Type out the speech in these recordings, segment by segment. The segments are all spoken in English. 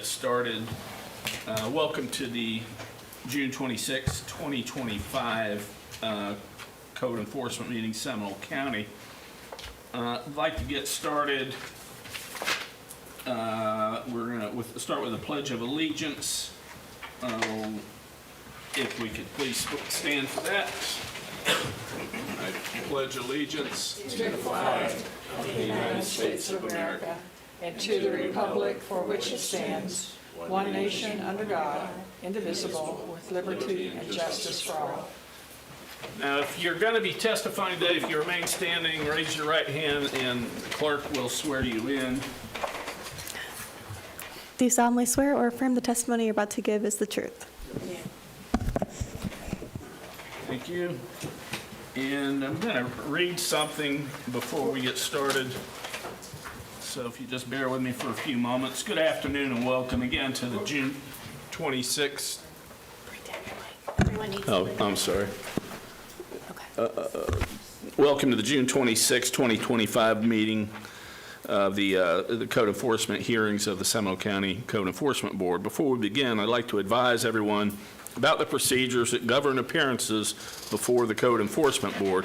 get started. Welcome to the June 26, 2025 Code Enforcement meeting, Seminole County. I'd like to get started. We're going to start with a Pledge of Allegiance. If we could please stand for that. I pledge allegiance to the flag of the United States of America and to the republic for which it stands, one nation under God, indivisible, with liberty and justice for all. Now, if you're going to be testifying today, if you remain standing, raise your right hand and the clerk will swear you in. Do you solemnly swear or affirm the testimony you're about to give is the truth? Thank you. And I'm going to read something before we get started. So if you just bear with me for a few moments. Good afternoon and welcome again to the June 26th. Oh, I'm sorry. Welcome to the June 26, 2025 meeting of the Code Enforcement hearings of the Seminole County Code Enforcement Board. Before we begin, I'd like to advise everyone about the procedures that govern appearances before the Code Enforcement Board.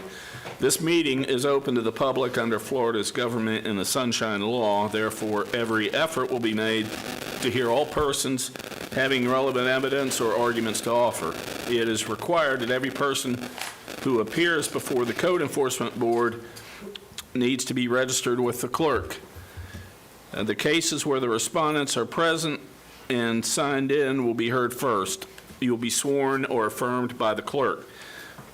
This meeting is open to the public under Florida's Government in the Sunshine Law. Therefore, every effort will be made to hear all persons having relevant evidence or arguments to offer. It is required that every person who appears before the Code Enforcement Board needs to be registered with the clerk. The cases where the respondents are present and signed in will be heard first. You will be sworn or affirmed by the clerk.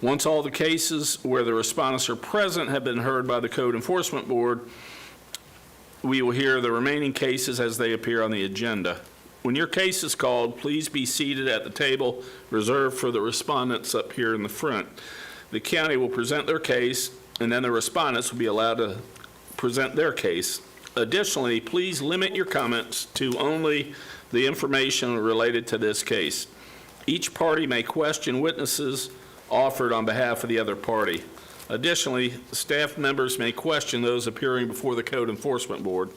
Once all the cases where the respondents are present have been heard by the Code Enforcement Board, we will hear the remaining cases as they appear on the agenda. When your case is called, please be seated at the table reserved for the respondents up here in the front. The county will present their case, and then the respondents will be allowed to present their case. Additionally, please limit your comments to only the information related to this case. Each party may question witnesses offered on behalf of the other party. Additionally, staff members may question those appearing before the Code Enforcement Board.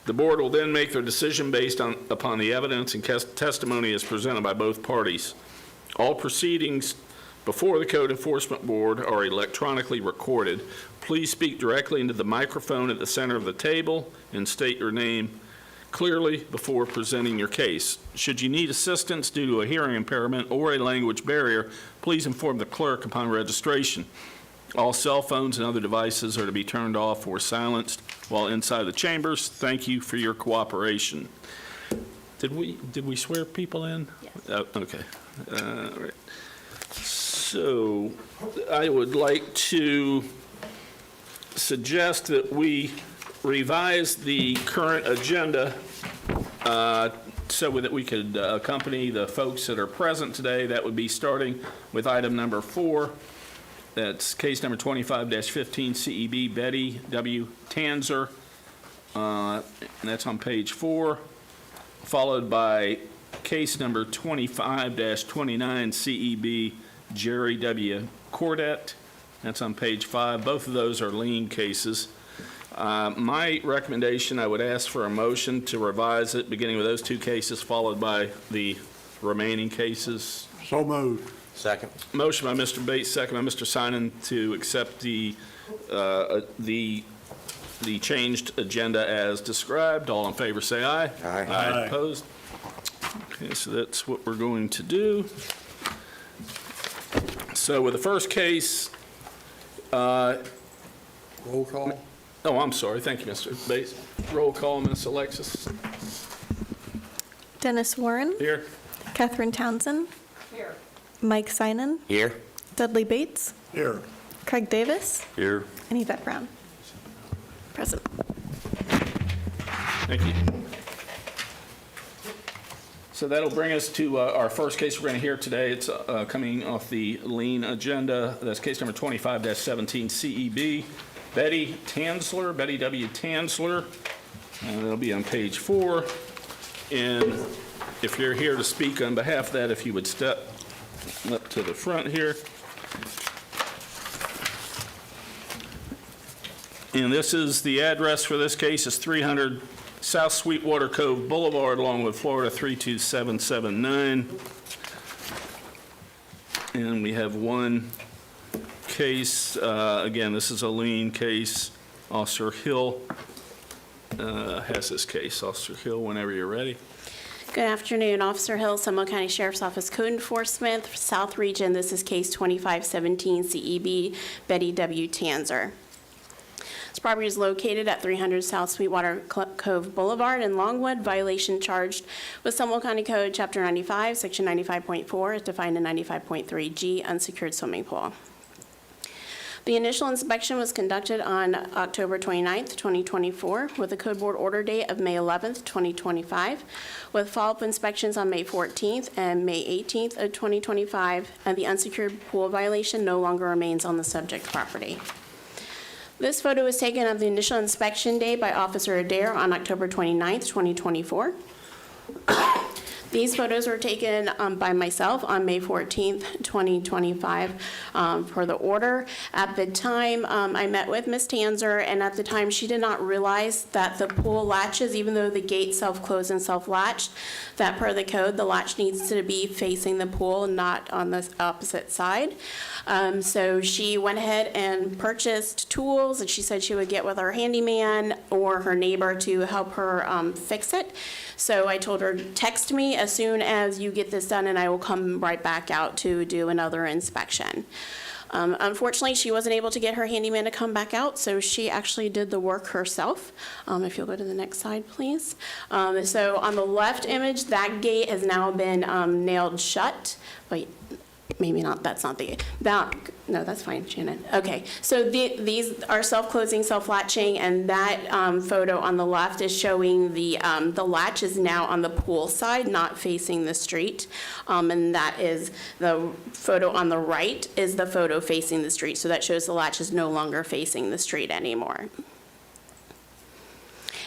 The board will then make their decision based upon the evidence and testimony as presented by both parties. All proceedings before the Code Enforcement Board are electronically recorded. Please speak directly into the microphone at the center of the table and state your name clearly before presenting your case. Should you need assistance due to a hearing impairment or a language barrier, please inform the clerk upon registration. All cell phones and other devices are to be turned off or silenced while inside the chambers. Thank you for your cooperation. Did we swear people in? Yes. Oh, okay. All right. So I would like to suggest that we revise the current agenda so that we could accompany the folks that are present today. That would be starting with item number 4. That's case number 25-15 CEB Betty W. Tanzer. And that's on page 4, followed by case number 25-29 CEB Jerry W. Cordet. That's on page 5. Both of those are lien cases. My recommendation, I would ask for a motion to revise it, beginning with those two cases, followed by the remaining cases. So moved. Second. Motion by Mr. Bates, second by Mr. Sinan to accept the changed agenda as described. All in favor say aye. Aye. Aye. Opposed? Okay, so that's what we're going to do. So with the first case, Roll call. oh, I'm sorry. Thank you, Mr. Bates. Roll call, Ms. Alexis. Dennis Warren, Here. Catherine Townsend, Here. Mike Sinan, Here. Dudley Bates, Here. Craig Davis, Here. and Yvette Brown. Present. Thank you. So that'll bring us to our first case we're going to hear today. It's coming off the lien agenda. That's case number 25-17 CEB. Betty Tanzler, Betty W. Tanzler. That'll be on page 4. And if you're here to speak on behalf of that, if you would step up to the front here. And this is the address for this case is 300 South Sweetwater Cove Boulevard along with Florida 32779. And we have one case, again, this is a lien case. Officer Hill has this case. Officer Hill, whenever you're ready. Good afternoon, Officer Hill, Seminole County Sheriff's Office Code Enforcement, South Region. This is case 2517 CEB, Betty W. Tanzer. This property is located at 300 South Sweetwater Cove Boulevard in Longwood. Violation charged with Seminole County Code, Chapter 95, Section 95.4, is defined in 95.3G, unsecured swimming pool. The initial inspection was conducted on October 29th, 2024, with a code board order date of May 11th, 2025, with follow-up inspections on May 14th and May 18th of 2025, and the unsecured pool violation no longer remains on the subject property. This photo was taken of the initial inspection day by Officer Adair on October 29th, 2024. These photos were taken by myself on May 14th, 2025, per the order. At the time, I met with Ms. Tanzer, and at the time, she did not realize that the pool latches, even though the gate self-closed and self-latched, that per the code, the latch needs to be facing the pool, not on the opposite side. So she went ahead and purchased tools, and she said she would get with her handyman or her neighbor to help her fix it. So I told her, text me as soon as you get this done, and I will come right back out to do another inspection. Unfortunately, she wasn't able to get her handyman to come back out, so she actually did the work herself. If you'll go to the next slide, please. So on the left image, that gate has now been nailed shut. Wait, maybe not, that's not the, no, that's fine, Shannon. Okay, so these are self-closing, self-latching, and that photo on the left is showing the latch is now on the pool side, not facing the street. And that is the photo on the right is the photo facing the street. So that shows the latch is no longer facing the street anymore.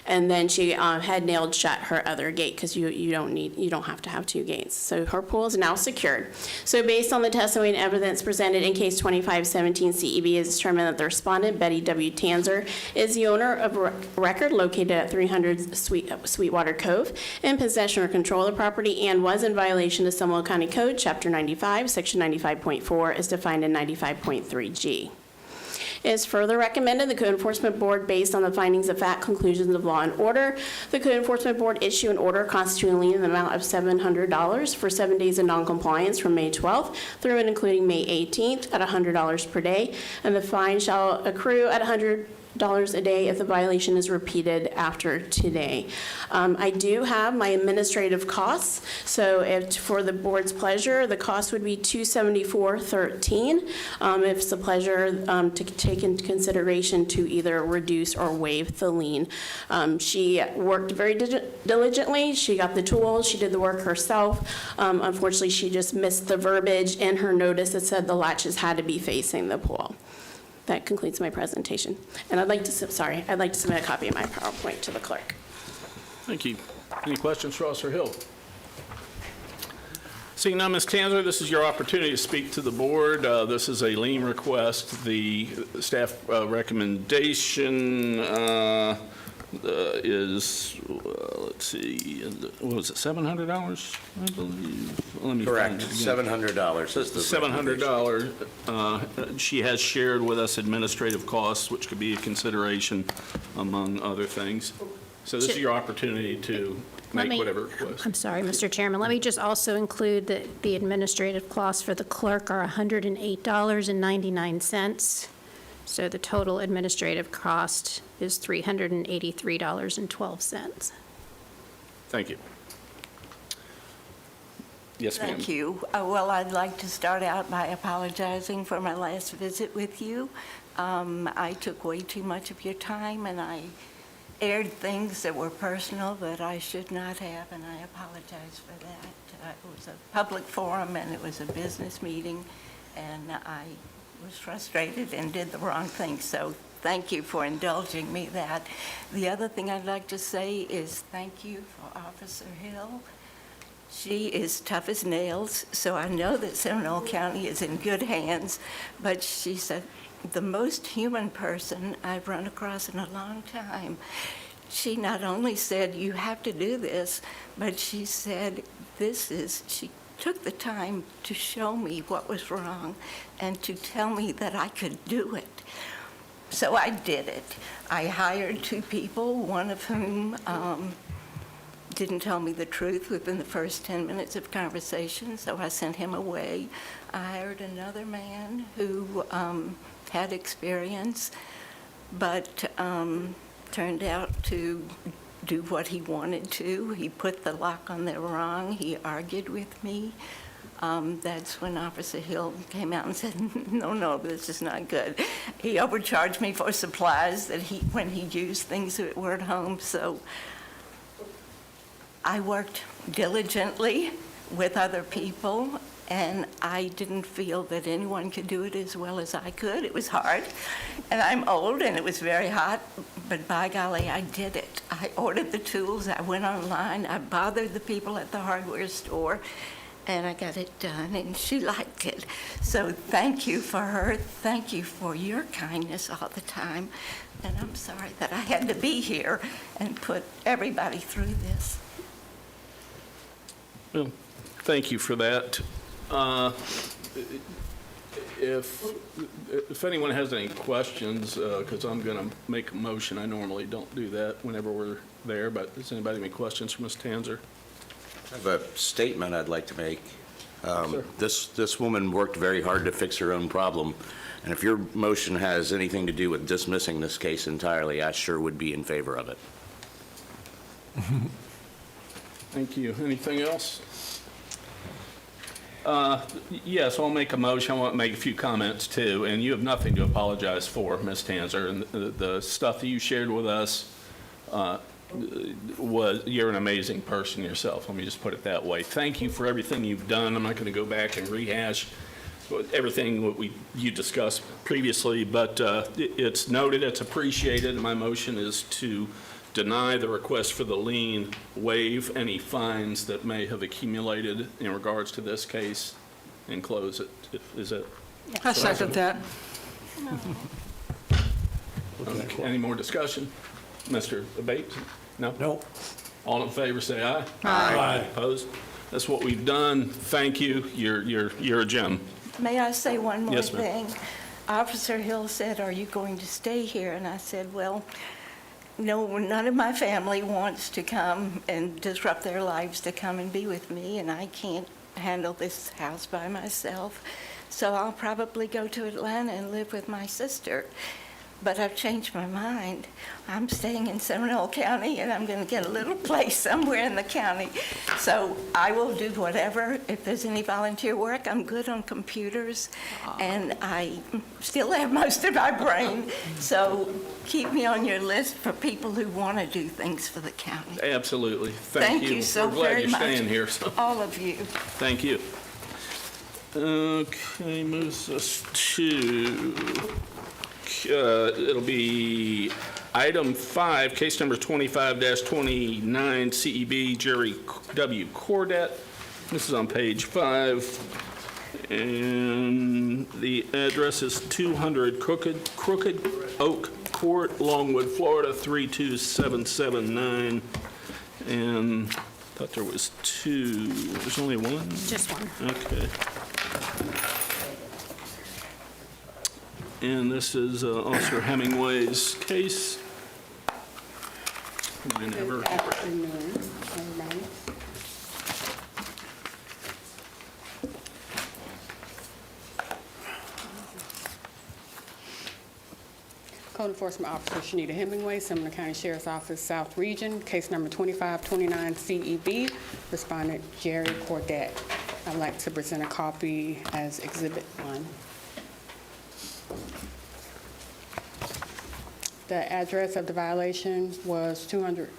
And then she had nailed shut her other gate because you don't have to have two gates. So her pool is now secured. So based on the testimony and evidence presented in case 2517 CEB, is determined that the respondent, Betty W. Tanzer, is the owner of a record located at 300 Sweetwater Cove, in possession or control of the property, and was in violation of Seminole County Code, Chapter 95, Section 95.4, as defined in 95.3G. It is further recommended the Code Enforcement Board, based on the findings of fact, conclusions of law and order, the Code Enforcement Board issue an order constituting a lien in the amount of $700 for 7 days of noncompliance from May 12th through and including May 18th at $100 per day, and the fine shall accrue at $100 a day if the violation is repeated after today. I do have my administrative costs, so if for the board's pleasure, the cost would be $274.13. If it's a pleasure to take into consideration to either reduce or waive the lien. She worked very diligently. She got the tools. She did the work herself. Unfortunately, she just missed the verbiage in her notice that said the latches had to be facing the pool. That concludes my presentation. And I'd like to submit a copy of my PowerPoint to the clerk. Thank you. Any questions for Officer Hill? Seeing none, Ms. Tanzer, this is your opportunity to speak to the board. This is a lien request. The staff recommendation is, let's see, what was it, $700, I believe? Let me Correct, find it again. $700 is the recommendation. $700. She has shared with us administrative costs, which could be a consideration among other things. So this is your opportunity to make whatever request. I'm sorry, Mr. Chairman. Let me just also include that the administrative costs for the clerk are $108.99. So the total administrative cost is $383.12. Thank you. Yes, ma'am. Thank you. Well, I'd like to start out by apologizing for my last visit with you. I took way too much of your time, and I aired things that were personal that I should not have, and I apologize for that. It was a public forum, and it was a business meeting, and I was frustrated and did the wrong thing, so thank you for indulging me that. The other thing I'd like to say is thank you for Officer Hill. She is tough as nails, so I know that Seminole County is in good hands, but she's the most human person I've run across in a long time. she not only said, "You have to do this," but she said, she took the time to show me what was wrong and to tell me that I could do it. So I did it. I hired 2 people, one of whom didn't tell me the truth within the first 10 minutes of conversation, so I sent him away. I hired another man who had experience, but turned out to do what he wanted to. He put the lock on there wrong. He argued with me. That's when Officer Hill came out and said, no, this is not good. He overcharged me for supplies when he used things that were at home. So I worked diligently with other people, and I didn't feel that anyone could do it as well as I could. It was hard, and I'm old, and it was very hot, but by golly, I did it. I ordered the tools, I went online, I bothered the people at the hardware store, and I got it done, and she liked it. So thank you for her. Thank you for your kindness all the time, and I'm sorry that I had to be here and put everybody through this. Well, thank you for that. If anyone has any questions, because I'm going to make a motion, I normally don't do that whenever we're there, but does anybody have any questions for Ms. Tanzer? I have a statement I'd like to make. Sir. This woman worked very hard to fix her own problem, and if your motion has anything to do with dismissing this case entirely, I sure would be in favor of it. Thank you. Anything else? Yes, I'll make a motion. I want to make a few comments, too. And you have nothing to apologize for, Ms. Tanzer. And the stuff that you shared with us you're an amazing person yourself. Let me just put it that way. Thank you for everything you've done. I'm not going to go back and rehash everything you discussed previously, but it's noted, it's appreciated, and my motion is to deny the request for the lien, waive any fines that may have accumulated in regards to this case, and close it. Is it? I second that. Okay. Any more discussion? Mr. Bates? No? No. All in favor, say aye. Aye. Opposed? That's what we've done. Thank you. You're a gem. May I say one more Yes, ma'am. thing? Officer Hill said, "Are you going to stay here?" And I said, well, no, none of my family wants to come and disrupt their lives to come and be with me, and I can't handle this house by myself. So I'll probably go to Atlanta and live with my sister. But I've changed my mind. I'm staying in Seminole County, and I'm going to get a little place somewhere in the county. So I will do whatever. If there's any volunteer work, I'm good on computers, and I still have most of my brain. So keep me on your list for people who want to do things for the county. Absolutely. Thank you so very much. We're glad you're staying here. So. All of you. Thank you. Okay, moves us to, it'll be item 5, case number 25-29, CEB, Jerry W. Cordett. This is on page 5, and the address is 200 Crooked Oak Court, Longwood, Florida, 32779, and I thought there was 2. There's only 1? Just one. Okay. And this is Officer Hemingway's case. Whenever. Good afternoon, everybody. Code Enforcement Officer Shanita Hemingway, Seminole County Sheriff's Office, South Region, case number 2529 CEB, respondent Jerry Cordett. I'd like to present a copy as Exhibit 1. The address of the violation is 200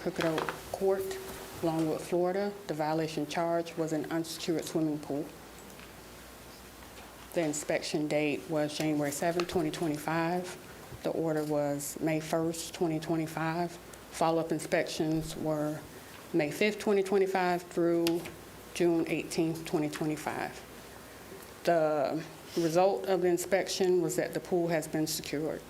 Crooked Oak Court, Longwood, Florida. The violation charge was an unsecured swimming pool. The inspection date was January 7, 2025. The order was May 1st, 2025. Follow-up inspections were May 5th, 2025 through June 18th, 2025. The result of the inspection was that the pool has been secured.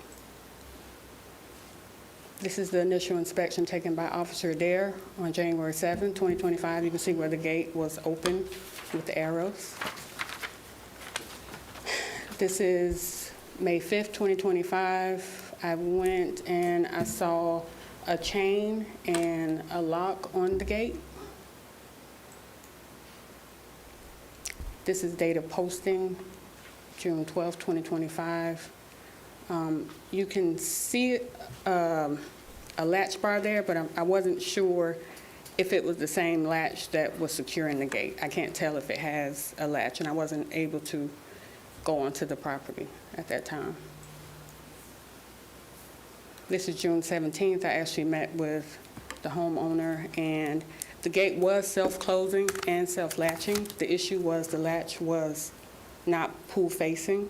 This is the initial inspection taken by Officer Adair on January 7, 2025. You can see where the gate was open with the arrows. This is May 5th, 2025. I went and I saw a chain and a lock on the gate. This is date of posting, June 12, 2025. You can see a latch bar there, but I wasn't sure if it was the same latch that was securing the gate. I can't tell if it has a latch, and I wasn't able to go onto the property at that time. This is June 17th. I actually met with the homeowner, and the gate was self-closing and self-latching. The issue was the latch was not pool-facing,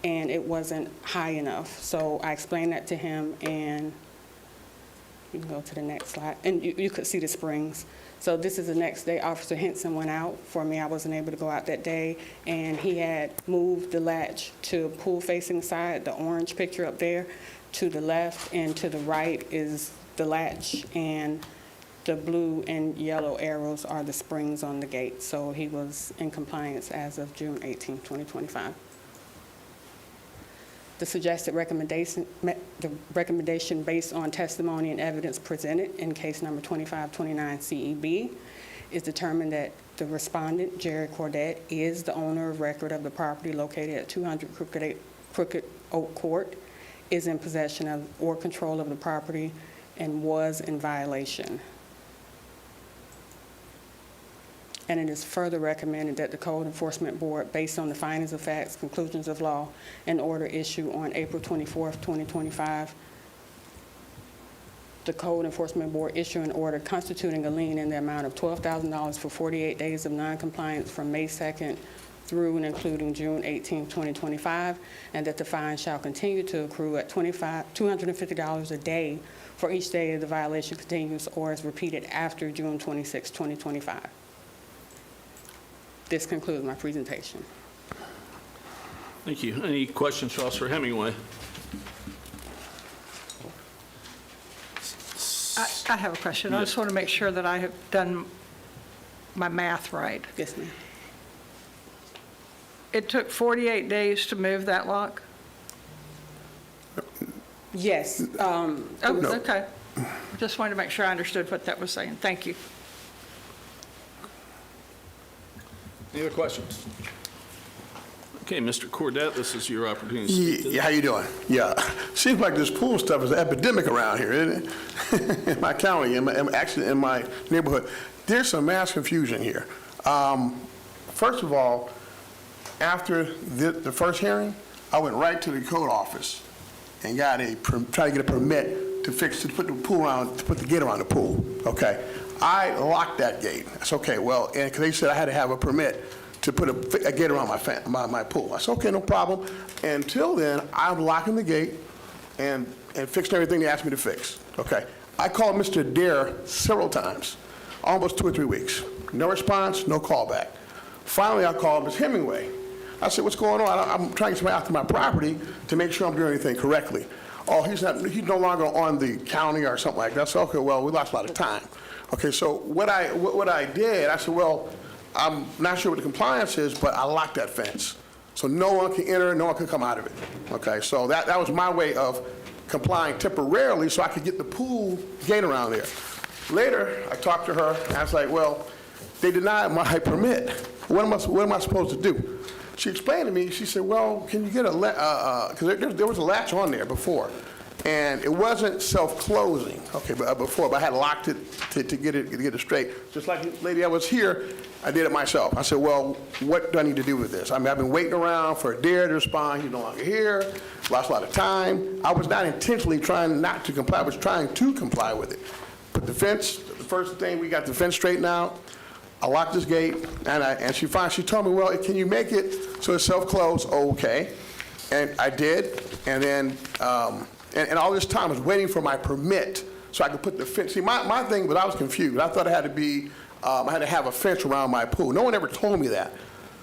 and it wasn't high enough. So I explained that to him, and you can go to the next slide. And you could see the springs. So this is the next day. Officer Henson went out for me. I wasn't able to go out that day, and he had moved the latch to pool-facing side, the orange picture up there. To the left and to the right is the latch, and the blue and yellow arrows are the springs on the gate. So he was in compliance as of June 18, 2025. The suggested recommendation, the recommendation based on testimony and evidence presented in case number 2529 CEB is determined that the respondent, Jerry Cordette, is the owner of record of the property located at 200 Crooked Oak Court, is in possession of or control of the property, and was in violation. And it is further recommended that the Code Enforcement Board, based on the findings of facts, conclusions of law, and order issued on April 24th, 2025, the Code Enforcement Board issue an order constituting a lien in the amount of $12,000 for 48 days of noncompliance from May 2nd through and including June 18, 2025, and that the fine shall continue to accrue at $250 a day for each day the violation continues or is repeated after June 26, 2025. This concludes my presentation. Thank you. Any questions for Officer Hemingway? I have a question. I just want to make sure that I have done my math right. Yes, ma'am. It took 48 days to move that lock? Yes. Oh, okay. Just wanted to make sure I understood what that was saying. Thank you. Any other questions? Okay, Mr. Cordette, this is your opportunity to speak to Yeah, how you doing? Yeah, seems like this pool stuff is an epidemic around here, isn't it? In my county, actually in my neighborhood. There's some mass confusion here. First of all, after the first hearing, I went right to the code office and got tried to get a permit to put the pool around, to put the gate around the pool, okay? I locked that gate. That's okay, well, and because they said I had to have a permit to put a gate around my pool. I said, okay, no problem. Until then, I'm locking the gate and fixing everything they asked me to fix, okay? I called Mr. Adair several times, almost 2 or 3 weeks. No response, no call back. Finally, I called Ms. Hemingway. I said, what's going on? I'm trying to get after my property to make sure I'm doing everything correctly. Oh, he's no longer on the county or something like that. So, okay, well, we lost a lot of time. Okay, so what I did, I said, well, I'm not sure what the compliance is, but I locked that fence. So no one can enter, no one can come out of it. Okay, so that was my way of complying temporarily so I could get the pool gate around there. Later, I talked to her, and I was like, well, they denied my permit. What am I supposed to do? She explained to me, she said, well, can you get because there was a latch on there before, and it wasn't self-closing, okay, but I had locked it to get it straight. Just like the lady that was here, I did it myself. I said, well, what do I need to do with this? I mean, I've been waiting around for Adair to respond. He's no longer here. Lost a lot of time. I was not intentionally trying not to comply. I was trying to comply with it. But the fence, the first thing, we got the fence straightened out. I locked this gate, and she told me, well, can you make it so it's self-closed? Okay. And I did. And then, and all this time I was waiting for my permit so I could put the fence. See, my thing was I was confused. I thought it had to be, I had to have a fence around my pool. No one ever told me that.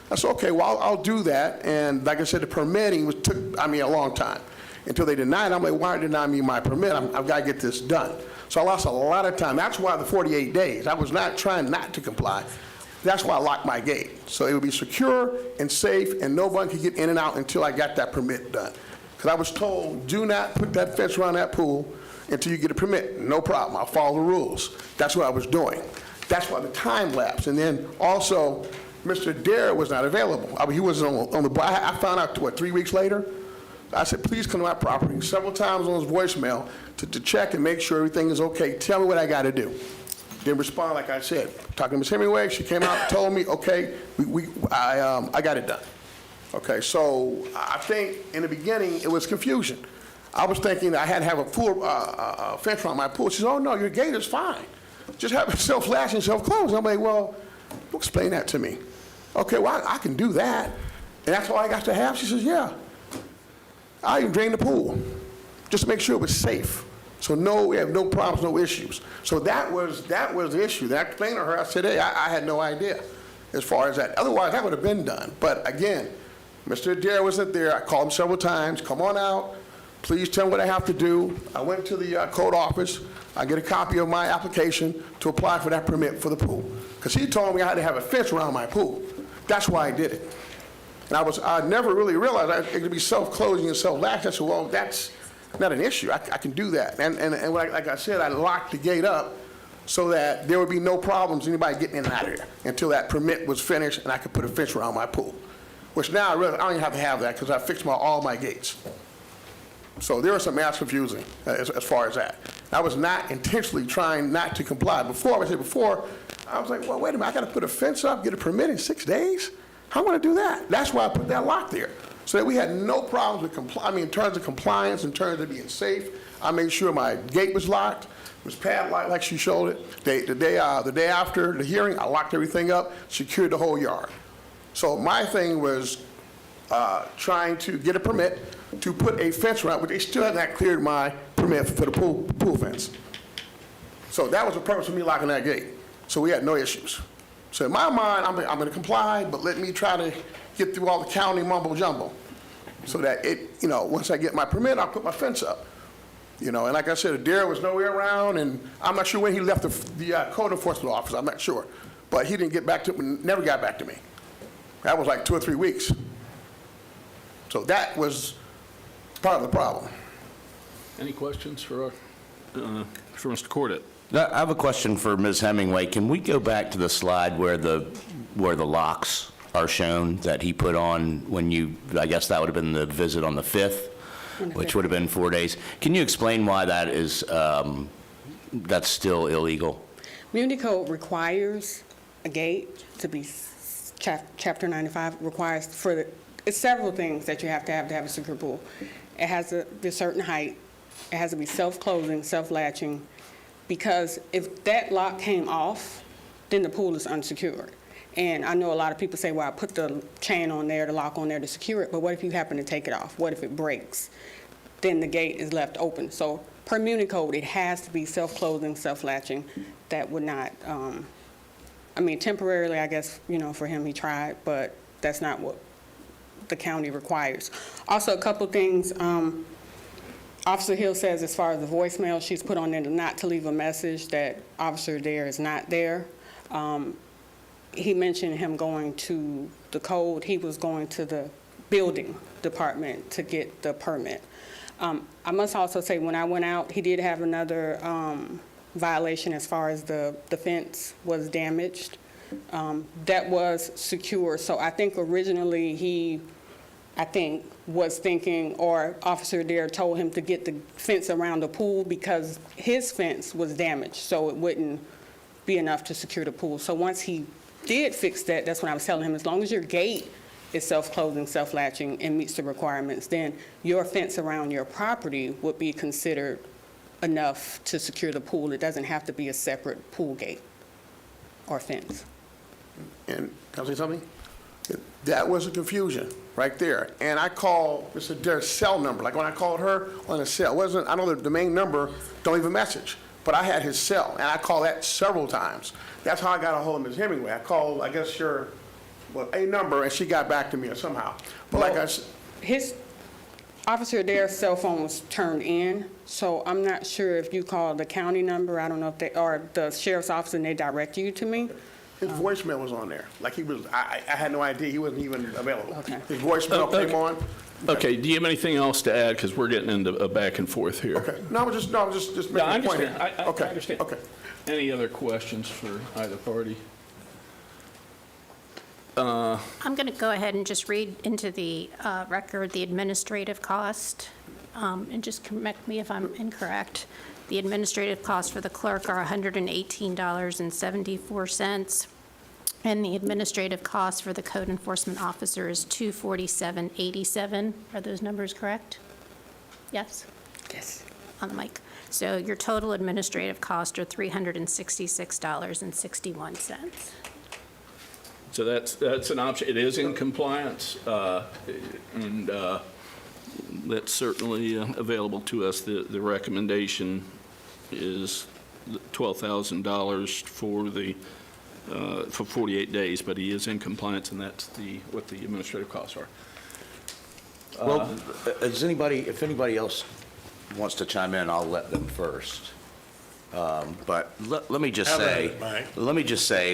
I said, okay, well, I'll do that. And like I said, the permitting took a long time. until they denied it. I'm like, why deny me my permit? I've got to get this done. So I lost a lot of time. That's why the 48 days. I was not trying not to comply. That's why I locked my gate. So it would be secure and safe, and no one could get in and out until I got that permit done. Because I was told, do not put that fence around that pool until you get a permit. No problem, I'll follow the rules. That's what I was doing. That's why the time lapsed. And then also, Mr. Dare was not available. I mean, he wasn't on the, I found out, 3 weeks later? I said, please come to my property several times on his voicemail to check and make sure everything is okay. Tell me what I got to do. Didn't respond, like I said. Talking to Ms. Hemingway, she came out and told me, okay, I got it done. Okay, so I think in the beginning, it was confusion. I was thinking I had to have a full fence around my pool. She said, oh, no, your gate is fine. Just have it self-latching, self-closing. I'm like, well, explain that to me. Okay, well, I can do that. And that's all I got to have? She says, yeah. I even drained the pool, just to make sure it was safe. So no, we have no problems, no issues. So that was the issue. That I explained to her, I said, hey, I had no idea as far as that. Otherwise, that would have been done. But again, Mr. Adair wasn't there. I called him several times, come on out, please tell me what I have to do. I went to the code office. I get a copy of my application to apply for that permit for the pool. Because he told me I had to have a fence around my pool. That's why I did it. And I never really realized it could be self-closing and self-latching. I said, well, that's not an issue. I can do that. And like I said, I locked the gate up so that there would be no problems, anybody getting in and out of there until that permit was finished and I could put a fence around my pool. Which now I don't even have to have that because I fixed all my gates. So there was some mass confusion as far as that. I was not intentionally trying not to comply. Before, I was like, well, wait a minute, I got to put a fence up, get a permit in 6 days? How am I going to do that? That's why I put that lock there, so that we had no problems with in terms of compliance, in terms of being safe. I made sure my gate was locked, was padlocked like she showed it. The day after the hearing, I locked everything up, secured the whole yard. So my thing was trying to get a permit to put a fence around, but they still have not cleared my permit for the pool fence. So that was the purpose of me locking that gate. So we had no issues. So in my mind, I'm going to comply, but let me try to get through all the county mumbo jumbo, so that once I get my permit, I'll put my fence up. And like I said, Adair was nowhere around, and I'm not sure when he left the code enforcement office. I'm not sure, but he didn't get back to me. Never got back to me. That was like 2 or 3 weeks. So that was part of the problem. Any questions for Mr. Cordet? I have a question for Ms. Hemingway. Can we go back to the slide where the locks are shown that he put on when I guess that would have been the visit on the 5th, which would have been 4 days. Can you explain why that is, that's still illegal? Community code requires a gate to be, Chapter 95 requires it's several things that you have to have a secure pool. It has to be a certain height. It has to be self-closing, self-latching, because if that lock came off, then the pool is unsecured. And I know a lot of people say, well, I put the chain on there, the lock on there to secure it, but what if you happen to take it off? What if it breaks? Then the gate is left open. So per Muni code, it has to be self-closing, self-latching. That would not, temporarily, I guess, for him, he tried, but that's not what the county requires. Also, a couple things, Officer Hill says as far as the voicemail, she's put on there not to leave a message that Officer Dare is not there. He mentioned him going to the code. He was going to the building department to get the permit. I must also say, when I went out, he did have another violation as far as the fence was damaged. That was secure. So I think originally he was thinking, or Officer Dare told him to get the fence around the pool because his fence was damaged, so it wouldn't be enough to secure the pool. So once he did fix that, that's when I was telling him, as long as your gate is self-closing, self-latching, and meets the requirements, then your fence around your property would be considered enough to secure the pool. It doesn't have to be a separate pool gate or fence. And can I say something? That was a confusion right there. And I called Mr. Dare's cell number. Like when I called her on the cell, I know the main number, don't leave a message, but I had his cell, and I called that several times. That's how I got a hold of Ms. Hemingway. I called, I guess, a number, and she got back to me somehow. But like I said, Officer Adair's cell phone was turned in, so I'm not sure if you called the county number. I don't know if they, or the sheriff's office, and they direct you to me. His voicemail was on there. Like he was, I had no idea he wasn't even available. Okay. His voicemail Okay. came on. Okay, do you have anything else to add? Because we're getting into a back and forth here. Okay. No, I was just making Yeah, I a point here. understand. I Okay. understand. Okay. Any other questions for either party? I'm going to go ahead and just read into the record the administrative cost, and just correct me if I'm incorrect. The administrative costs for the clerk are $118.74, and the administrative cost for the code enforcement officer is $247.87. Are those numbers correct? Yes? Yes. On the mic. So your total administrative costs are $366.61. So that's an option. It is in compliance, and that's certainly available to us. The recommendation is $12,000 for 48 days, but he is in compliance, and that's what the administrative costs are. Well, if anybody else wants to chime in, I'll let them first. But let me just say,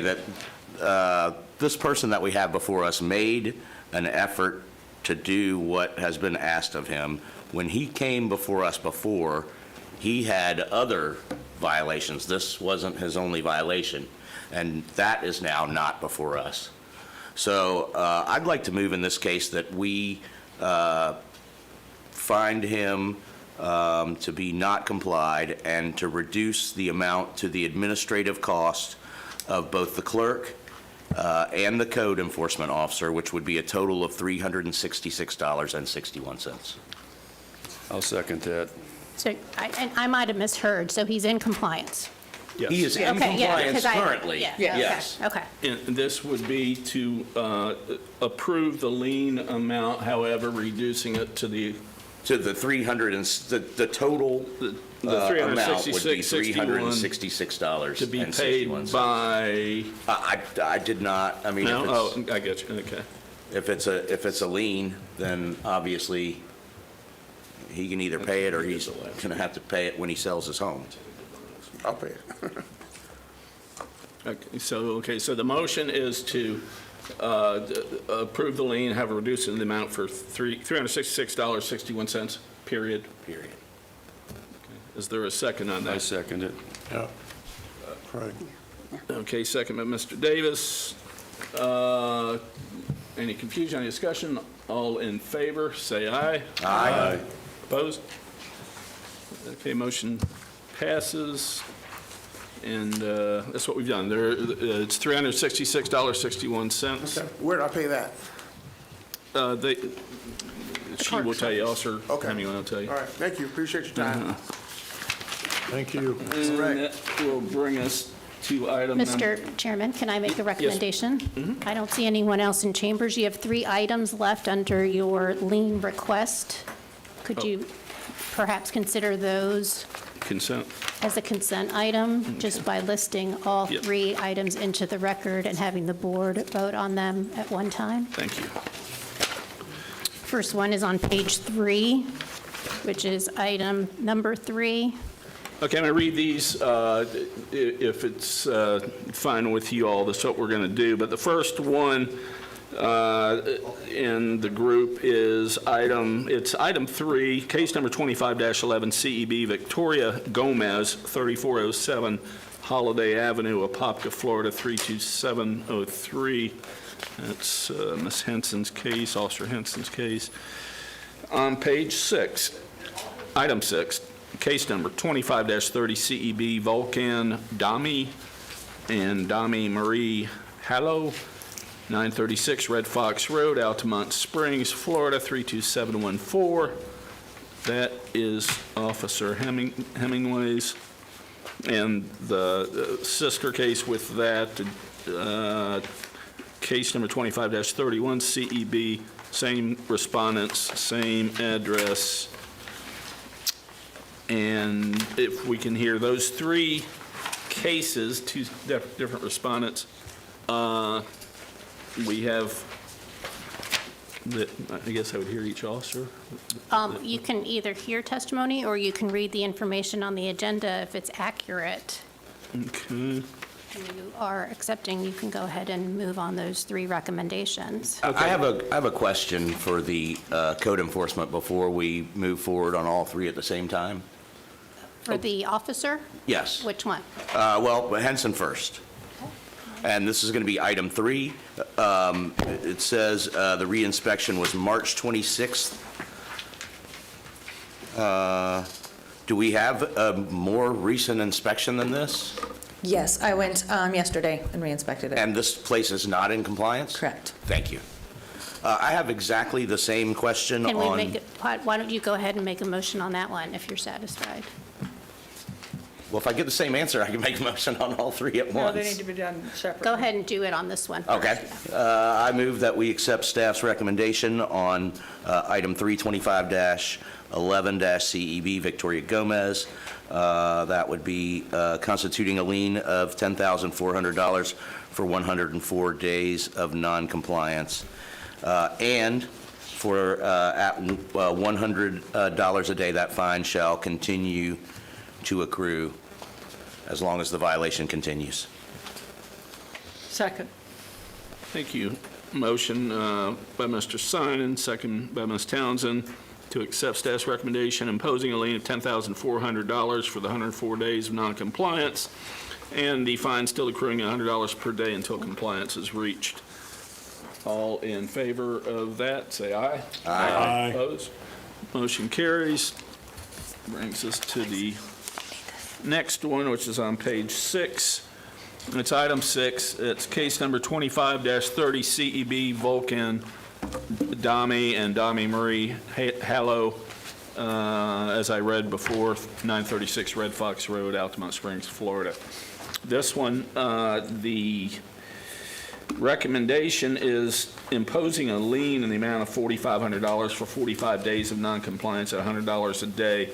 that this person that we have before us made an effort to do what has been asked of him. When he came before us before, he had other violations. This wasn't his only violation, and that is now not before us. So I'd like to move in this case that we find him to be not complied and to reduce the amount to the administrative cost of both the clerk and the code enforcement officer, which would be a total of $366.61. I'll second that. So I might have misheard, so he's in compliance? He is in Okay, yeah, compliance 'cause I- currently. yeah, Yes. Okay. And this would be to approve the lien amount, however, reducing it to the To the 300 and, the total the amount would be $366.61 $366.61. to be paid by, I did not, I mean, no? if Oh, it's, I get you, okay. if it's a lien, then obviously he can either pay it or he's gonna have to pay it when he sells his home. I'll pay it. Okay, so the motion is to approve the lien, have a reduced in the amount for $366.61, period. Period. Is there a second on I that? second it. Yeah. Right. Okay, second by Mr. Davis. Any confusion, any discussion? All in favor, say aye. Aye. Opposed? Okay, motion passes, and that's what we've done. It's $366.61. Okay. Where do I pay that? She will tell you, Officer Okay. Hemingway will tell you. All right. Thank you. Appreciate your time. Thank you. And that will bring us to item number... Mr. Chairman, can I make a recommendation? I don't see anyone else in chambers. You have 3 items left under your lien request. Could you perhaps consider those Consent. as a consent item, just by listing all Yep. 3 items into the record and having the board vote on them at one time? Thank you. First one is on page 3, which is item number 3. Okay, I'm going to read these, if it's fine with you all, that's what we're going to do. But the first one in the group is item 3, case number 25-11, CEB Victoria Gomez, 3407 Holiday Avenue, Apopka, Florida, 32703. That's Ms. Henson's case, Officer Henson's case. On page 6, item 6, case number 25-30 CEB Vulcan Dami and Dami Marie Hallow, 936 Red Fox Road, Altamont Springs, Florida, 32714. That is Officer Hemingway's. And the sister case with that, case number 25-31 CEB, same respondents, same address. And if we can hear those 3 cases, 2 different respondents, we have that, I guess I would hear each officer. You can either hear testimony, or you can read the information on the agenda if it's accurate. Okay. You are accepting, you can go ahead and move on those 3 recommendations. I have a question for the code enforcement before we move forward on all 3 at the same time. For the officer, Yes. which one? Well, Henson first. And this is going to be item 3. It says the reinspection was March 26th. Do we have a more recent inspection than this? Yes, I went yesterday and re-inspected it. And this place is not in compliance? Correct. Thank you. I have exactly the same question Can we on... make it, why don't you go ahead and make a motion on that one if you're satisfied? Well, if I get the same answer, I can make a motion on all 3 at No, once. they need to be done separately. Go ahead and do it on this one first. Okay. I move that we accept staff's recommendation on item 325-11-CEB, Victoria Gomez. That would be constituting a lien of $10,400 for 104 days of noncompliance, and for at $100 a day, that fine shall continue to accrue as long as the violation continues. Second. Thank you. Motion by Mr. Simon, second by Ms. Townsend, to accept staff's recommendation imposing a lien of $10,400 for the 104 days of noncompliance, and the fine still accruing at $100 per day until compliance is reached. All in favor of that, say aye. Aye. Opposed? Motion carries. Brings us to the next one, which is on page 6. It's item 6. It's case number 25-30 CEB Vulcan, Dami and Dami Marie Hallow, as I read before, 936 Red Fox Road, Altamont Springs, Florida. This one, the recommendation is imposing a lien in the amount of $4,500 for 45 days of noncompliance at $100 a day,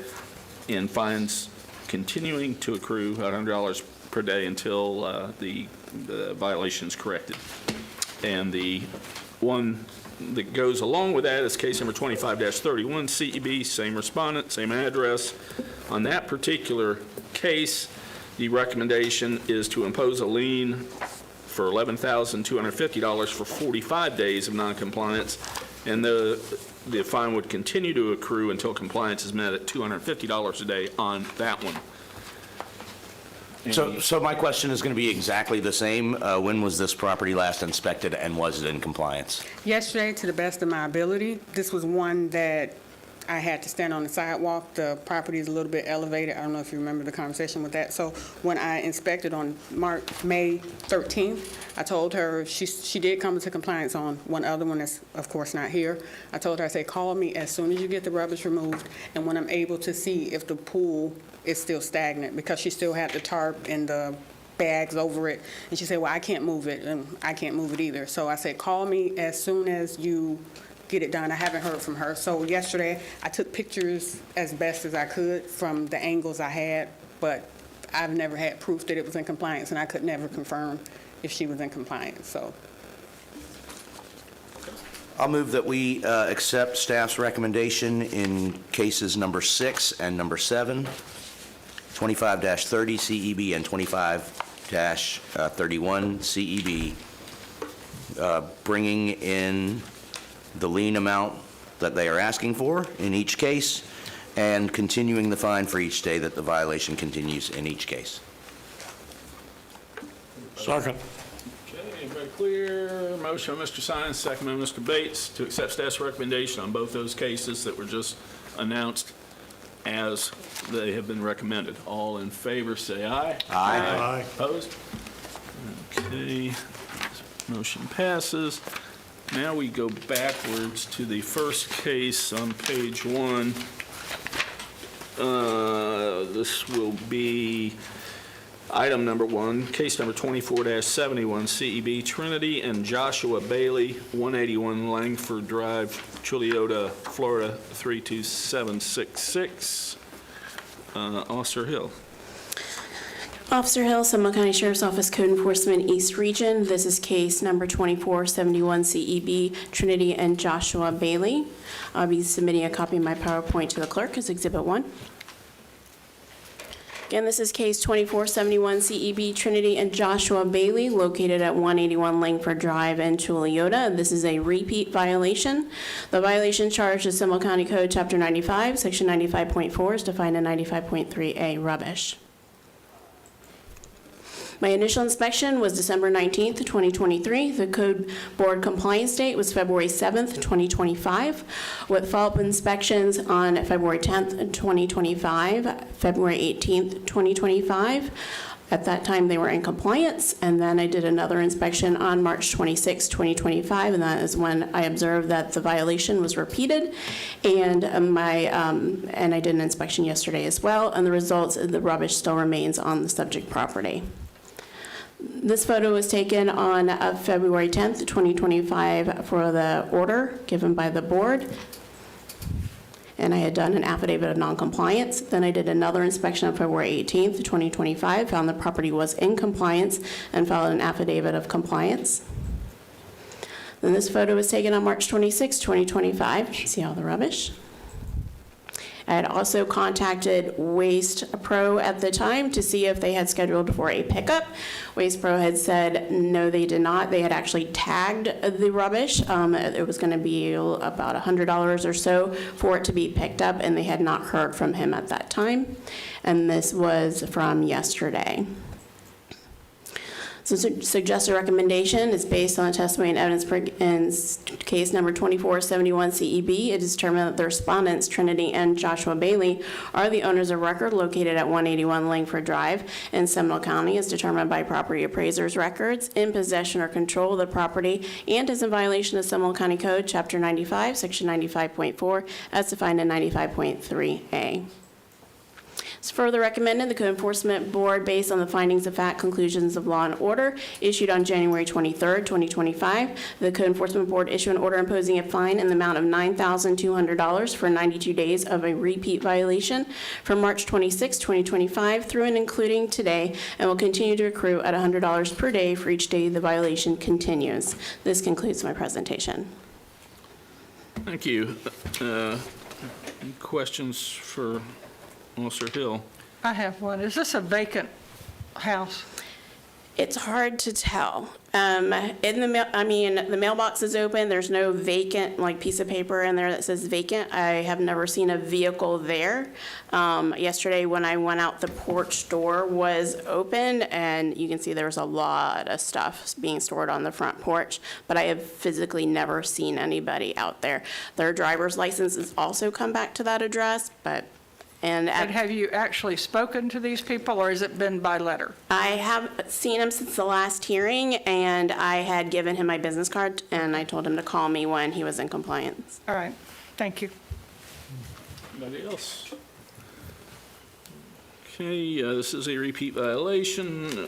and fines continuing to accrue at $100 per day until the violation is corrected. And the one that goes along with that is case number 25-31 CEB, same respondent, same address. On that particular case, the recommendation is to impose a lien for $11,250 for 45 days of noncompliance, and the fine would continue to accrue until compliance is met at $250 a day on that one. So my question is going to be exactly the same. When was this property last inspected, and was it in compliance? Yesterday, to the best of my ability. This was one that I had to stand on the sidewalk. The property is a little bit elevated. I don't know if you remember the conversation with that. So when I inspected on May 13th, I told her, she did come into compliance on one other one that's, of course, not here. I told her, I said, call me as soon as you get the rubbish removed and when I'm able to see if the pool is still stagnant, because she still had the tarp and the bags over it. And she said, well, I can't move it, and I can't move it either. So I said, call me as soon as you get it done. I haven't heard from her. So yesterday, I took pictures as best as I could from the angles I had, but I've never had proof that it was in compliance, and I could never confirm if she was in compliance, so. I'll move that we accept staff's recommendation in cases number 6 and number 7, 25-30 CEB and 25-31 CEB, bringing in the lien amount that they are asking for in each case, and continuing the fine for each day that the violation continues in each case. Second. Okay, everybody clear? Motion by Mr. Sines, second by Mr. Bates, to accept staff's recommendation on both those cases that were just announced as they have been recommended. All in favor, say aye. Aye. Opposed? Okay, motion passes. Now we go backwards to the first case on page 1. This will be item number 1, case number 24-71, CEB Trinity and Joshua Bailey, 181 Langford Drive, Chuliota, Florida, 32766. Officer Hill. Officer Hill, Seminole County Sheriff's Office Code Enforcement East Region. This is case number 2471 CEB, Trinity and Joshua Bailey. I'll be submitting a copy of my PowerPoint to the clerk as Exhibit 1. Again, this is case 2471 CEB, Trinity and Joshua Bailey, located at 181 Langford Drive in Chuliota. This is a repeat violation. The violation charged is Seminole County Code Chapter 95, Section 95.4 is defined in 95.3A, rubbish. My initial inspection was December 19th, 2023. The code board compliance date was February 7th, 2025, with follow-up inspections on February 10th, 2025, February 18th, 2025. At that time, they were in compliance, and then I did another inspection on March 26, 2025, and that is when I observed that the violation was repeated, and and I did an inspection yesterday as well, and the results, the rubbish still remains on the subject property. This photo was taken on February 10th, 2025 for the order given by the board. And I had done an affidavit of noncompliance. Then I did another inspection on February 18th, 2025, found the property was in compliance and filed an affidavit of compliance. Then this photo was taken on March 26, 2025. See all the rubbish? I had also contacted Waste Pro at the time to see if they had scheduled for a pickup. Waste Pro had said no, they did not. They had actually tagged the rubbish. It was going to be about $100 or so for it to be picked up, and they had not heard from him at that time. And this was from yesterday. So suggested recommendation is based on testimony and evidence in case number 2471 CEB. It is determined that the respondents, Trinity and Joshua Bailey, are the owners of record located at 181 Langford Drive in Seminole County, as determined by property appraiser's records, in possession or control of the property, and is in violation of Seminole County Code, Chapter 95, Section 95.4, as defined in 95.3A. It's further recommended the Code Enforcement Board, based on the findings of fact, conclusions of law and order issued on January 23rd, 2025, the Code Enforcement Board issue an order imposing a fine in the amount of $9,200 for 92 days of a repeat violation from March 26, 2025 through and including today, and will continue to accrue at $100 per day for each day the violation continues. This concludes my presentation. Thank you. Any questions for Officer Hill? I have one. Is this a vacant house? It's hard to tell. In the mail, the mailbox is open. There's no vacant piece of paper in there that says vacant. I have never seen a vehicle there. Yesterday when I went out, the porch door was open, and you can see there's a lot of stuff being stored on the front porch, but I have physically never seen anybody out there. Their driver's licenses also come back to that address, And have you actually spoken to these people, or has it been by letter? I have seen him since the last hearing, and I had given him my business card, and I told him to call me when he was in compliance. All right, thank you. Anybody else? Okay, this is a repeat violation.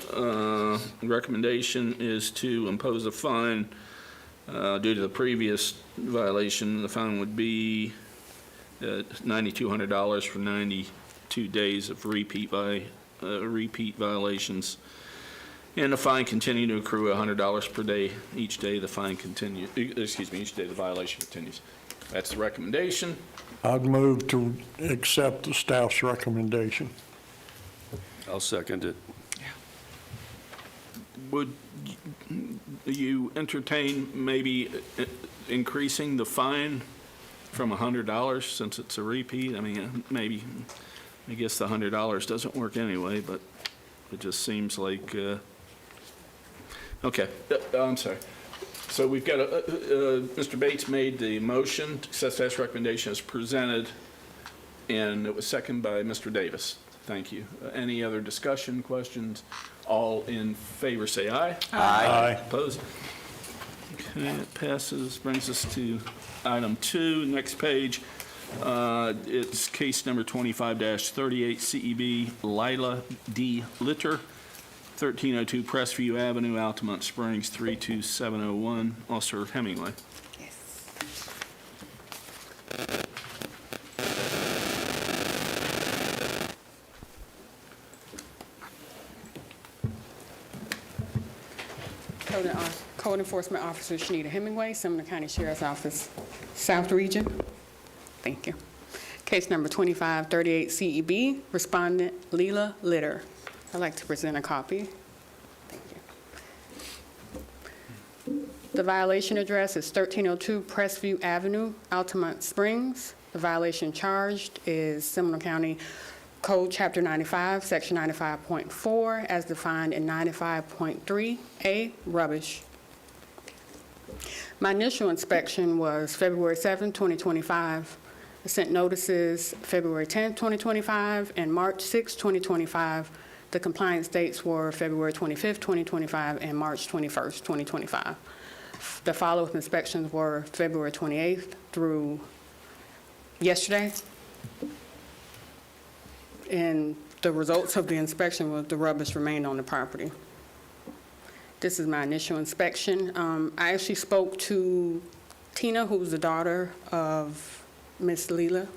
Recommendation is to impose a fine due to the previous violation. The fine would be $9,200 for 92 days of repeat violations, and the fine continue to accrue $100 per day each day the fine continues. Each day the violation continues. That's the recommendation. I'd move to accept the staff's recommendation. I'll second it. Would you entertain maybe increasing the fine from $100 since it's a repeat? I mean, maybe, I guess the $100 doesn't work anyway, but it just seems like, okay, I'm sorry. So we've got Mr. Bates made the motion to accept staff's recommendation as presented, and it was seconded by Mr. Davis. Thank you. Any other discussion, questions? All in favor say aye. Aye. Opposed? Okay, it passes. Brings us to item 2, next page. It's case number 25-38 CEB Lila D. Litter, 1302 Prestview Avenue, Altamont Springs, 32701. Officer Hemingway. Code Enforcement Officer Shanita Hemingway, Seminole County Sheriff's Office, South Region. Thank you. Case number 2538 CEB, respondent Leela Litter. I'd like to present a copy. Thank you. The violation address is 1302 Crestview Avenue, Altamont Springs. The violation charged is Seminole County Code Chapter 95, Section 95.4, as defined in 95.3A, rubbish. My initial inspection was February 7, 2025. I sent notices February 10, 2025, and March 6, 2025. The compliance dates were February 25, 2025, and March 21, 2025. The follow-up inspections were February 28th through yesterday. And the results of the inspection was the rubbish remained on the property. This is my initial inspection. I actually spoke to Tina, who's the daughter of Miss Leela.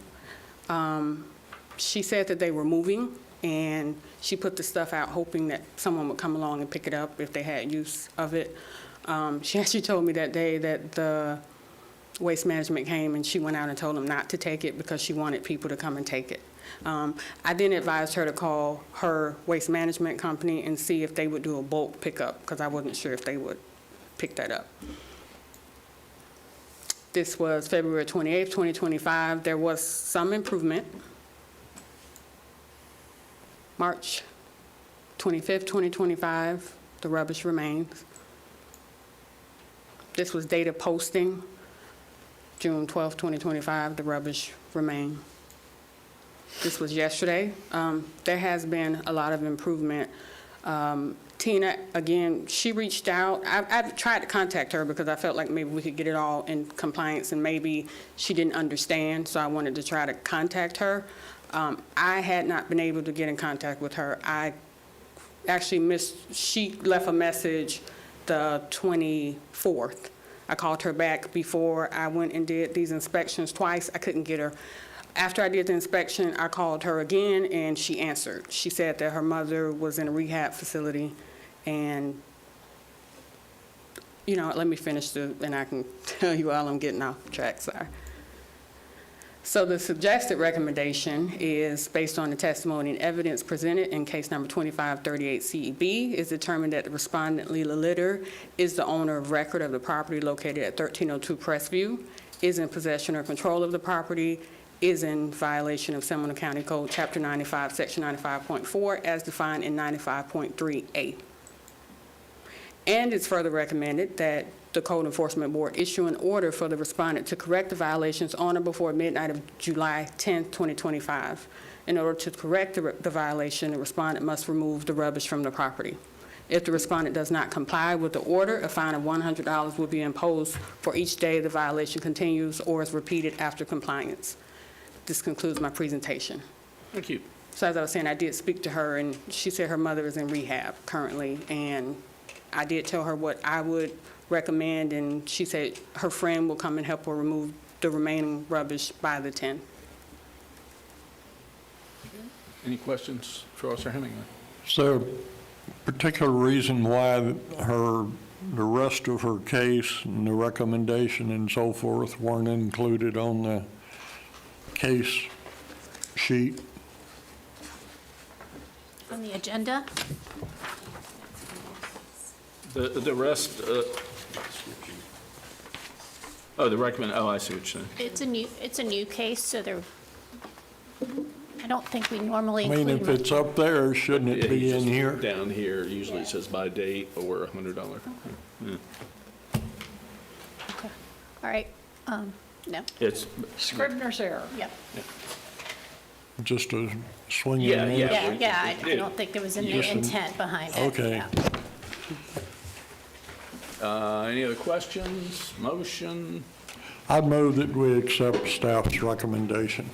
She said that they were moving, and she put the stuff out hoping that someone would come along and pick it up if they had use of it. She actually told me that day that the Waste Management came and she went out and told them not to take it because she wanted people to come and take it. I then advised her to call her Waste Management company and see if they would do a bulk pickup because I wasn't sure if they would pick that up. This was February 28th, 2025. There was some improvement. March 25th, 2025, the rubbish remains. This was data posting. June 12th, 2025, the rubbish remained. This was yesterday. There has been a lot of improvement. Tina, again, she reached out. I've tried to contact her because I felt like maybe we could get it all in compliance and maybe she didn't understand, so I wanted to try to contact her. I had not been able to get in contact with her. I actually she left a message the 24th. I called her back before I went and did these inspections twice. I couldn't get her. After I did the inspection, I called her again, and she answered. She said that her mother was in a rehab facility, and, you know, let me finish and I can tell you all I'm getting off track, sorry. So the suggested recommendation is based on the testimony and evidence presented in case number 2538 CEB is determined that the respondent Leela Litter is the owner of record of the property located at 1302 Crestview, is in possession or control of the property, is in violation of Seminole County Code Chapter 95, Section 95.4 as defined in 95.3A. And it's further recommended that the Code Enforcement Board issue an order for the respondent to correct the violations on or before midnight of July 10, 2025. In order to correct the violation, the respondent must remove the rubbish from the property. If the respondent does not comply with the order, a fine of $100 will be imposed for each day the violation continues or is repeated after compliance. This concludes my presentation. Thank you. So as I was saying, I did speak to her, and she said her mother is in rehab currently, and I did tell her what I would recommend, and she said her friend will come and help her remove the remaining rubbish by the 10th. Any questions for Officer Hemingway? Is there a particular reason why the rest of her case and the recommendation and so forth weren't included on the case sheet? On the agenda? The rest, I see what you're saying. It's a new case, so I don't think we normally I mean, include if much. it's up there, shouldn't it be in here? Down here, usually it says by date or $100. Yeah. Okay. All right, no, It's, Scrivener's error. yep. Just a swing and Yeah, a miss? yeah. Yeah, I don't think there was any Just intent behind it. Okay. yeah. any other questions? Motion? I'd move that we accept staff's recommendation.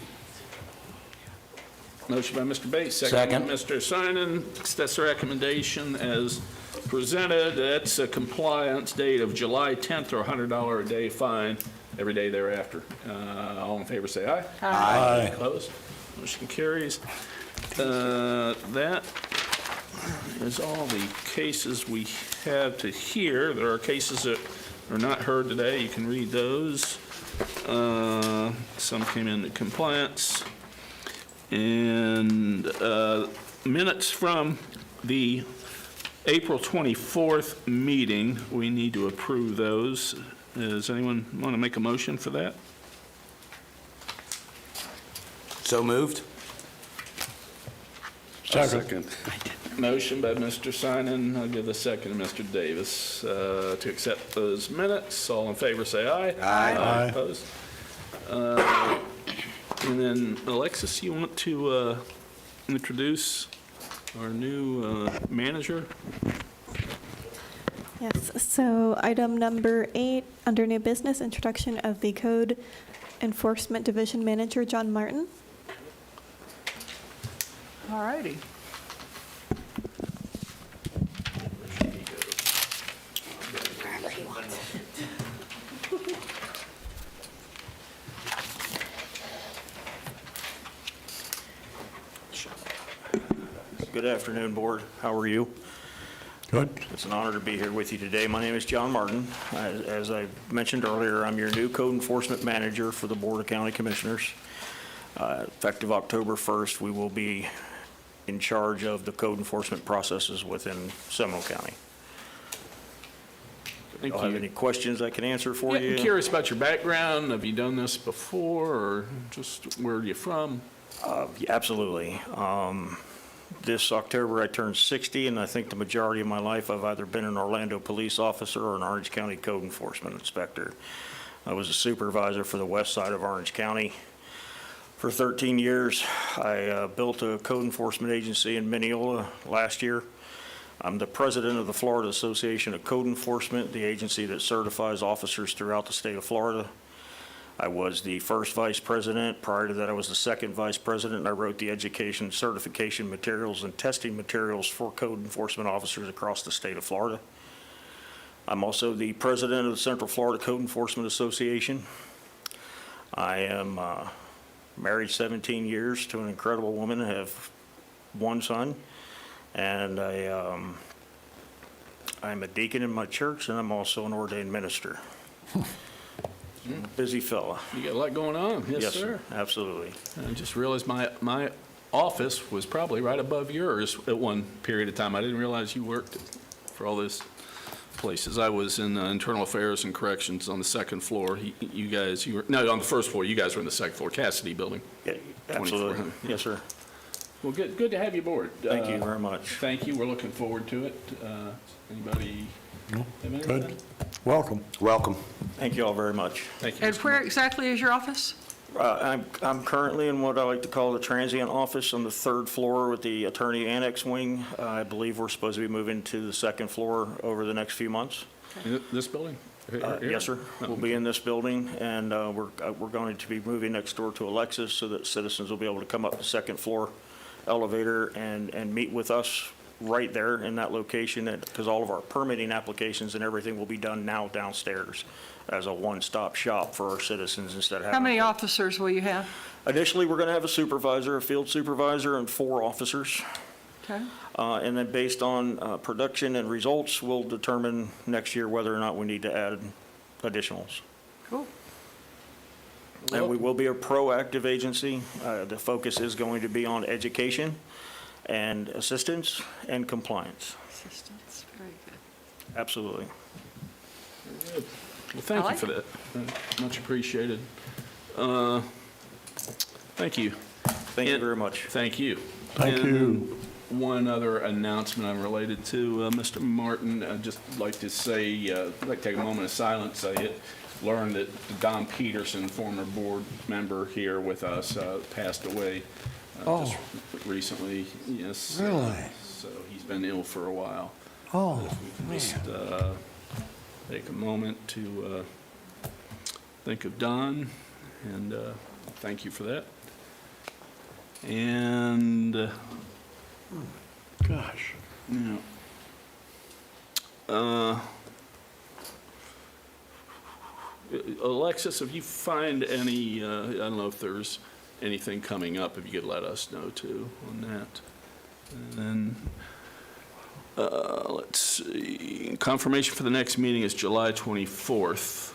Motion by Mr. Bates, second by Second. Mr. Simon. That's the recommendation as presented. That's a compliance date of July 10th or $100 a day fine every day thereafter. All in favor, say aye. Aye. Opposed? Motion carries. That is all the cases we have to hear. There are cases that are not heard today. You can read those. Some came into compliance. And minutes from the April 24th meeting, we need to approve those. Does anyone want to make a motion for that? So moved? Second. Motion by Mr. Simon, I'll give the second to Mr. Davis to accept those minutes. All in favor, say aye. Aye. Opposed? And then, Alexis, you want to introduce our new manager? Yes, so item number 8, under new business, introduction of the Code Enforcement Division Manager, John Martin. All righty. Good afternoon, Board. How are you? Good. It's an honor to be here with you today. My name is John Martin. As I mentioned earlier, I'm your new Code Enforcement Manager for the Board of County Commissioners. Effective October 1st, we will be in charge of the code enforcement processes within Seminole County. Thank Do you have you. any questions I can answer for Yeah, you? I'm curious about your background. Have you done this before, or just where are you from? Yeah, absolutely. This October, I turned 60, and I think the majority of my life, I've either been an Orlando police officer or an Orange County code enforcement inspector. I was a supervisor for the west side of Orange County for 13 years. I built a code enforcement agency in Mineola last year. I'm the president of the Florida Association of Code Enforcement, the agency that certifies officers throughout the state of Florida. I was the first vice president. Prior to that, I was the second vice president, and I wrote the education, certification materials, and testing materials for code enforcement officers across the state of Florida. I'm also the president of the Central Florida Code Enforcement Association. I am married 17 years to an incredible woman. I have one son, and I'm a deacon in my church, and I'm also an ordained minister. Busy fella. You got a lot going on. Yes, sir. Absolutely. I just realized my office was probably right above yours at one period of time. I didn't realize you worked for all those places. I was in Internal Affairs and Corrections on the second floor. You guys, you were, no, on the first floor. You guys were in the second floor, Cassidy Building. Yeah, absolutely. 2400. Yes, sir. Well, good to have you aboard. Thank you very much. Thank you. We're looking forward to it. Anybody have anything? Good. Welcome. Welcome. Thank you all very much. Thank you. And Mr. where Martin. exactly is your office? I'm currently in what I like to call the transient office on the third floor with the attorney annex wing. I believe we're supposed to be moving to the second floor over the next few months. In this building? Here? Yes, sir. We'll be in this building, and we're going to be moving next door to Alexis so that citizens will be able to come up the second floor elevator and meet with us right there in that location, because all of our permitting applications and everything will be done now downstairs as a one-stop shop for our citizens instead of having. How many officers will you have? Initially, we're going to have a supervisor, a field supervisor, and 4 officers. Okay. And then based on production and results, we'll determine next year whether or not we need to add additionals. Cool. And we will be a proactive agency. The focus is going to be on education and assistance and compliance. Assistance, very good. Absolutely. Well, thank I you for that. Much appreciated. Thank you. Thank you very much. Thank you. Thank you. One other announcement unrelated to Mr. Martin. I'd just like to say, I'd like to take a moment of silence. I had learned that Don Peterson, former board member here with us, passed away just recently. Yes. Really? So he's been ill for a while. Oh, If we can just take a moment to think of Don, and thank you for that. And gosh. yeah. Alexis, if you find any, I don't know if there's anything coming up, if you could let us know too on that. And then Let's see, confirmation for the next meeting is July 24th,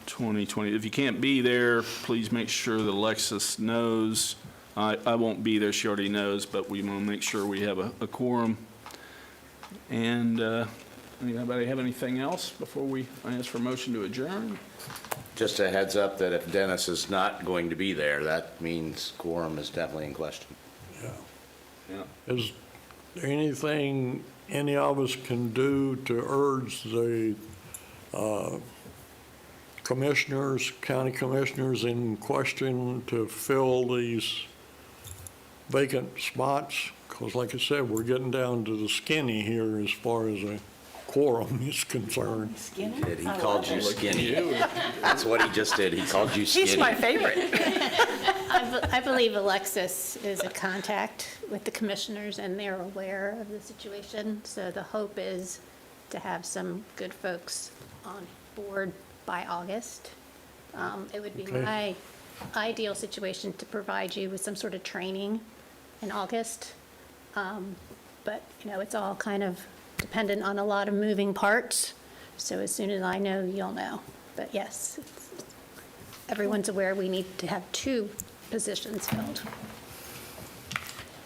2020. If you can't be there, please make sure that Alexis knows. I won't be there, she already knows, but we want to make sure we have a quorum. And anybody have anything else before I ask for a motion to adjourn? Just a heads up that if Dennis is not going to be there, that means quorum is definitely in question. Yeah. Is there anything any of us can do to urge the commissioners, county commissioners in question to fill these vacant spots? Because like I said, we're getting down to the skinny here as far as a quorum is concerned. Did he called you skinny? That's what he just did. He called you skinny. He's my favorite. I believe Alexis is a contact with the commissioners, and they're aware of the situation. So the hope is to have some good folks on board by August. It would be Okay. my ideal situation to provide you with some sort of training in August. But, it's all kind of dependent on a lot of moving parts. So as soon as I know, you'll know. But yes, everyone's aware we need to have 2 positions filled.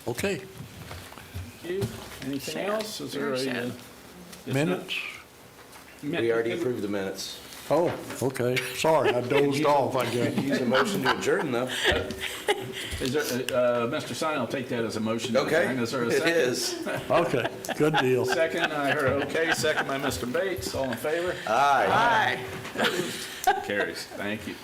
Okay, Thank you. Anything else? Is there a? minutes? We already approved the minutes. Oh, okay, sorry, I dozed off, I guess. Use a motion to adjourn, though. Is there, Mr. Stein, I'll take that as a motion. to Okay, adjourn. Is there a it second? is. Okay, good deal. Second, I heard okay. Second by Mr. Bates. All in favor? Aye. Carries. Thank you.